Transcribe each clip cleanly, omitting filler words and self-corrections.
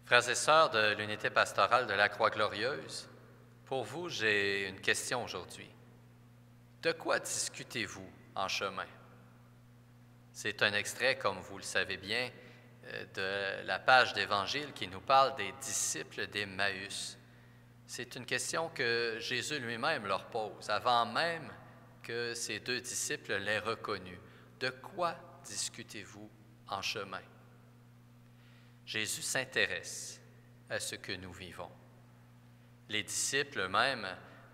Frères et sœurs de l'unité pastorale de la Croix-Glorieuse, pour vous, j'ai une question aujourd'hui. De quoi discutez-vous en chemin? C'est un extrait, comme vous le savez bien, de la page d'Évangile qui nous parle des disciples d'Emmaüs. C'est une question que Jésus lui-même leur pose, avant même que ces deux disciples l'aient reconnu. De quoi discutez-vous en chemin? Jésus s'intéresse à ce que nous vivons. Les disciples eux-mêmes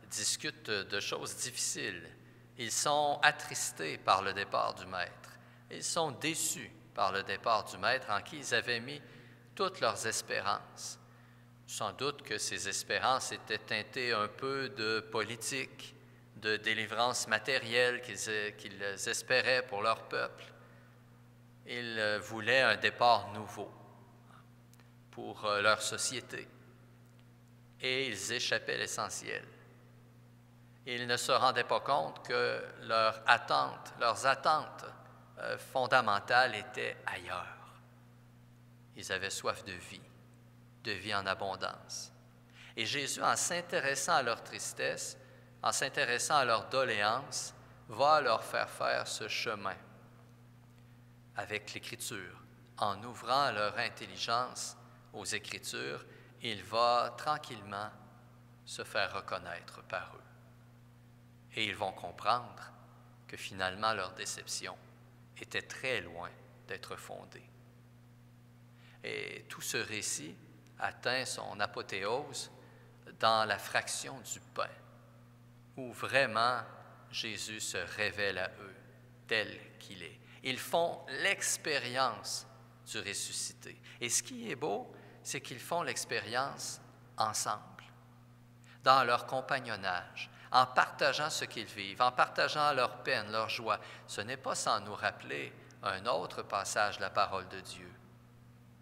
discutent de choses difficiles. Ils sont attristés par le départ du Maître. Ils sont déçus par le départ du Maître en qui ils avaient mis toutes leurs espérances. Sans doute que ces espérances étaient teintées un peu de politique, de délivrance matérielle qu'ils espéraient pour leur peuple. Ils voulaient un départ nouveau pour leur société. Et ils échappaient l'essentiel. Ils ne se rendaient pas compte que leurs attentes fondamentales étaient ailleurs. Ils avaient soif de vie en abondance. Et Jésus, en s'intéressant à leur tristesse, en s'intéressant à leur doléance, va leur faire ce chemin avec l'Écriture, en ouvrant leur intelligence aux Écritures, il va tranquillement se faire reconnaître par eux. Et ils vont comprendre que finalement leur déception était très loin d'être fondée. Et tout ce récit atteint son apothéose dans la fraction du pain, où vraiment Jésus se révèle à eux tel qu'il est. Ils font l'expérience du ressuscité. Et ce qui est beau, c'est qu'ils font l'expérience ensemble, dans leur compagnonnage, en partageant ce qu'ils vivent, en partageant leur peine, leur joie. Ce n'est pas sans nous rappeler un autre passage de la parole de Dieu.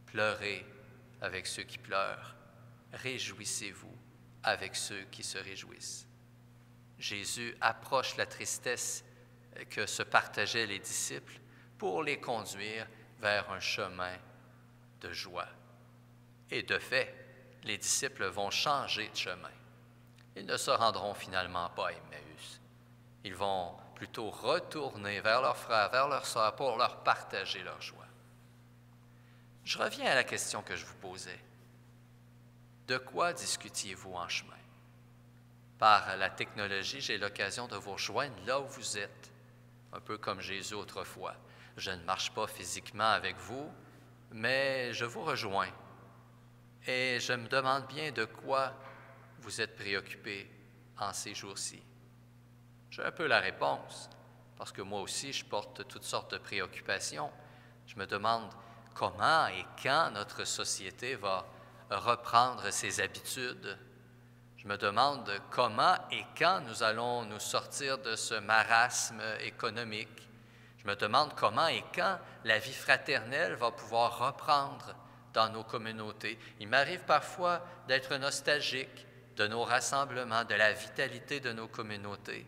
Pleurez avec ceux qui pleurent, réjouissez-vous avec ceux qui se réjouissent. Jésus approche la tristesse que se partageaient les disciples pour les conduire vers un chemin de joie. Et de fait, les disciples vont changer de chemin. Ils ne se rendront finalement pas à Emmaüs. Ils vont plutôt retourner vers leurs frères, vers leurs sœurs pour leur partager leur joie. Je reviens à la question que je vous posais. De quoi discutiez-vous en chemin? Par la technologie, j'ai l'occasion de vous rejoindre là où vous êtes, un peu comme Jésus autrefois. Je ne marche pas physiquement avec vous, mais je vous rejoins. Et je me demande bien de quoi vous êtes préoccupés en ces jours-ci. J'ai un peu la réponse, parce que moi aussi, je porte toutes sortes de préoccupations. Je me demande comment et quand notre société va reprendre ses habitudes. Je me demande comment et quand nous allons nous sortir de ce marasme économique. Je me demande comment et quand la vie fraternelle va pouvoir reprendre dans nos communautés. Il m'arrive parfois d'être nostalgique de nos rassemblements, de la vitalité de nos communautés.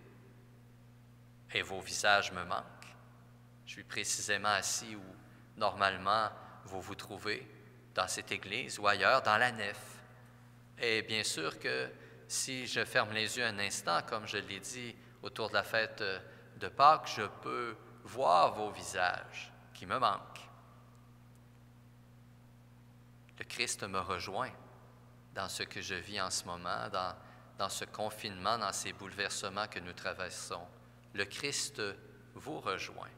Et vos visages me manquent. Je suis précisément assis où, normalement, vous vous trouvez, dans cette église ou ailleurs, dans la nef. Et bien sûr que si je ferme les yeux un instant, comme je l'ai dit autour de la fête de Pâques, je peux voir vos visages qui me manquent. Le Christ me rejoint dans ce que je vis en ce moment, dans ce confinement, dans ces bouleversements que nous traversons. Le Christ vous rejoint.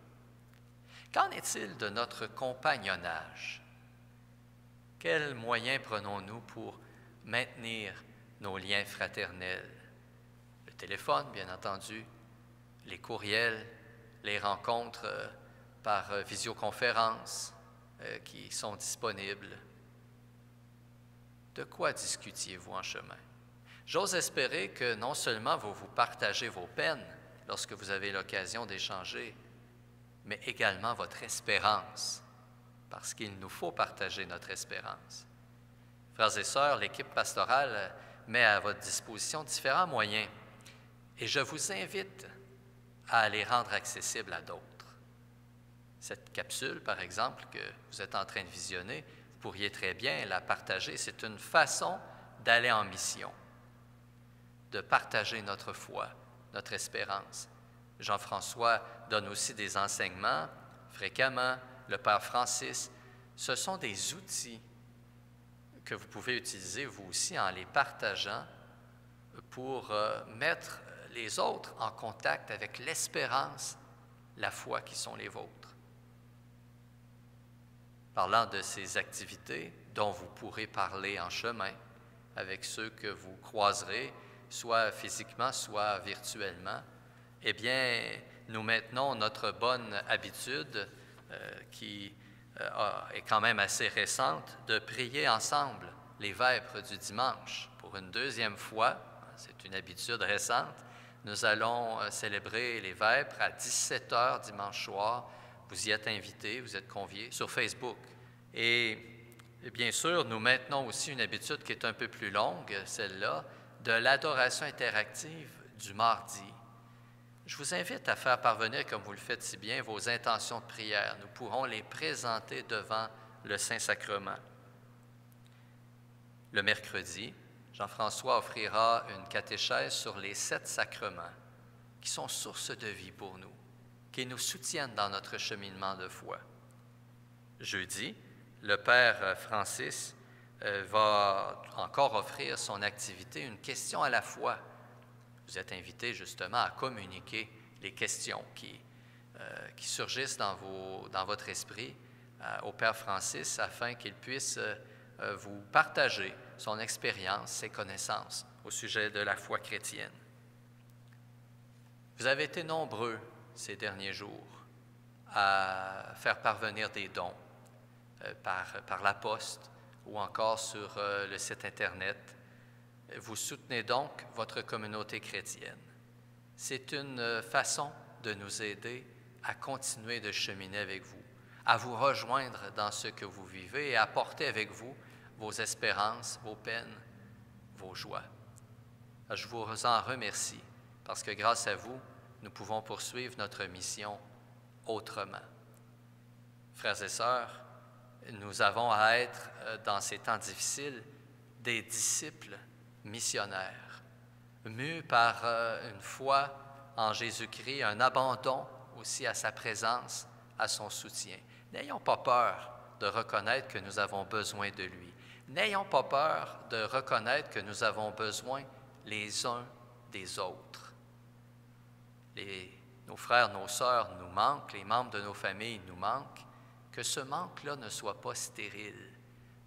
Qu'en est-il de notre compagnonnage? Quels moyens prenons-nous pour maintenir nos liens fraternels? Le téléphone, bien entendu, les courriels, les rencontres par visioconférence qui sont disponibles. De quoi discutiez-vous en chemin? J'ose espérer que non seulement vous partagez vos peines lorsque vous avez l'occasion d'échanger, mais également votre espérance, parce qu'il nous faut partager notre espérance. Frères et sœurs, l'équipe pastorale met à votre disposition différents moyens, et je vous invite à les rendre accessibles à d'autres. Cette capsule, par exemple, que vous êtes en train de visionner, vous pourriez très bien la partager. C'est une façon d'aller en mission, de partager notre foi, notre espérance. Jean-François donne aussi des enseignements fréquemment, le Père Francis. Ce sont des outils que vous pouvez utiliser vous aussi en les partageant pour mettre les autres en contact avec l'espérance, la foi qui sont les vôtres. Parlant de ces activités dont vous pourrez parler en chemin avec ceux que vous croiserez, soit physiquement, soit virtuellement, eh bien, nous maintenons notre bonne habitude qui est quand même assez récente de prier ensemble les vêpres du dimanche. Pour une deuxième fois, c'est une habitude récente, nous allons célébrer les vêpres à 17h dimanche soir. Vous y êtes invités, vous êtes conviés sur Facebook. Et bien sûr, nous maintenons aussi une habitude qui est un peu plus longue, celle-là, de l'adoration interactive du mardi. Je vous invite à faire parvenir, comme vous le faites si bien, vos intentions de prière. Nous pourrons les présenter devant le Saint-Sacrement. Le mercredi, Jean-François offrira une catéchèse sur les 7 sacrements qui sont source de vie pour nous, qui nous soutiennent dans notre cheminement de foi. Jeudi, le Père Francis va encore offrir son activité, une question à la fois. Vous êtes invités justement à communiquer les questions qui surgissent dans votre esprit au Père Francis afin qu'il puisse vous partager son expérience, ses connaissances au sujet de la foi chrétienne. Vous avez été nombreux ces derniers jours à faire parvenir des dons par la poste ou encore sur le site Internet. Vous soutenez donc votre communauté chrétienne. C'est une façon de nous aider à continuer de cheminer avec vous, à vous rejoindre dans ce que vous vivez et à porter avec vous vos espérances, vos peines, vos joies. Je vous en remercie parce que grâce à vous, nous pouvons poursuivre notre mission autrement. Frères et sœurs, nous avons à être, dans ces temps difficiles, des disciples missionnaires, mus par une foi en Jésus-Christ, un abandon aussi à sa présence, à son soutien. N'ayons pas peur de reconnaître que nous avons besoin de lui. N'ayons pas peur de reconnaître que nous avons besoin les uns des autres. Nos frères, nos sœurs nous manquent, les membres de nos familles nous manquent. Que ce manque-là ne soit pas stérile,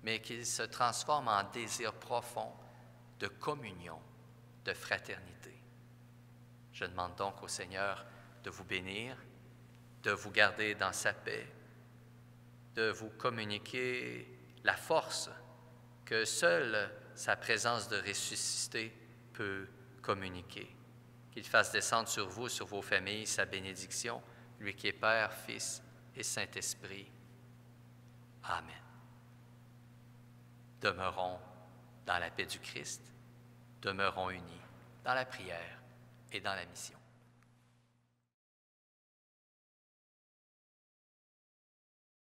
mais qu'il se transforme en désir profond de communion, de fraternité. Je demande donc au Seigneur de vous bénir, de vous garder dans sa paix, de vous communiquer la force que seule sa présence de ressuscité peut communiquer. Qu'il fasse descendre sur vous, sur vos familles, sa bénédiction, lui qui est Père, Fils et Saint-Esprit. Amen. Demeurons dans la paix du Christ, demeurons unis dans la prière et dans la mission.